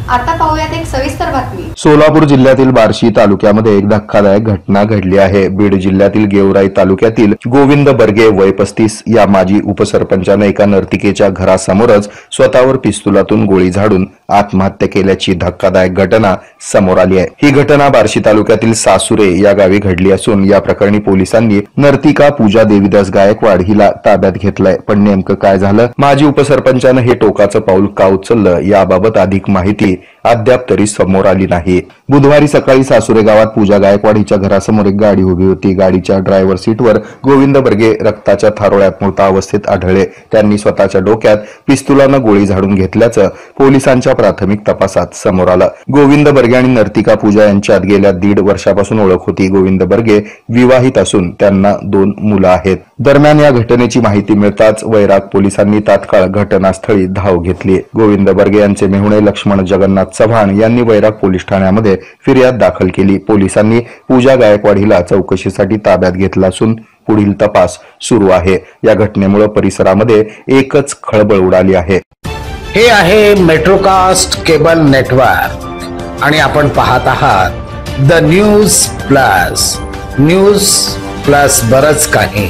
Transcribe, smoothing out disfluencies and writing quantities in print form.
आता पाहूयात एक सविस्तर बातमी। सोलापूर जिल्ह्यातील बार्शी तालुक्यामध्ये एक धक्कादायक घटना घडली आहे। बीड जिल्ह्यातील गेवराई तालुक्यातील गोविंद बर्गे वय 35 या माजी उपसरपंचाने एका नर्तिकेच्या घरासमोरच स्वतःवर पिस्तुलातून गोळी झाडून आत्महत्या केल्याची धक्कादायक घटना समोर आली आहे। ही घटना बार्शी तालुक्यातील सासुरे या गावी घडली असून या प्रकरणी पोलिसांनी नर्तिका पूजा देवीदास गायकवाड हिला ताब्यात घेतलंय। पण नेमकं काय झालं, माजी उपसरपंचानं हे टोकाचं पाऊल का उचललं, याबाबत अधिक माहिती अद्याप तरी समोर आली नाही। बुधवारी सकाळी सासुरे गावात पूजा गायकवाड हिच्या घरासमोर एक गाडी उभी होती। गाडीच्या ड्रायव्हर सीटवर गोविंद बर्गे रक्ताच्या थारोळ्यात मृत अवस्थेत आढळले। त्यांनी स्वतःच्या डोक्यात पिस्तुलानं गोळी झाडून घेतल्याचं पोलिसांच्या प्राथमिक तपासात समोर आलं। गोविंद बर्गे आणि नर्तिका पूजा यांच्यात गेल्या 1.5 वर्षापासून ओळख होती। गोविंद बर्गे विवाहित असून त्यांना 2 मुलं आहेत। दरम्यान या घटनेची माहिती मिळताच वैराग पोलिसांनी तात्काळ घटनास्थळी धाव घेतली। गोविंद बर्गे यांचे मेहुणे लक्ष्मण जगन्नाथ चव्हाण यांनी वैराग पोलीस ठाण्यामध्ये फिर्याद दाखल केली। पोलिसांनी पूजा गायकवाड हिला चौकशीसाठी ताब्यात घेतला असून पुढील तपास सुरू आहे। या घटनेमुळे परिसरामध्ये एकच खळबळ उडाली आहे। हे आहे मेट्रोकास्ट केबल नेटवर्क आणि आपण पाहत आहात द न्यूज प्लस बरच काही।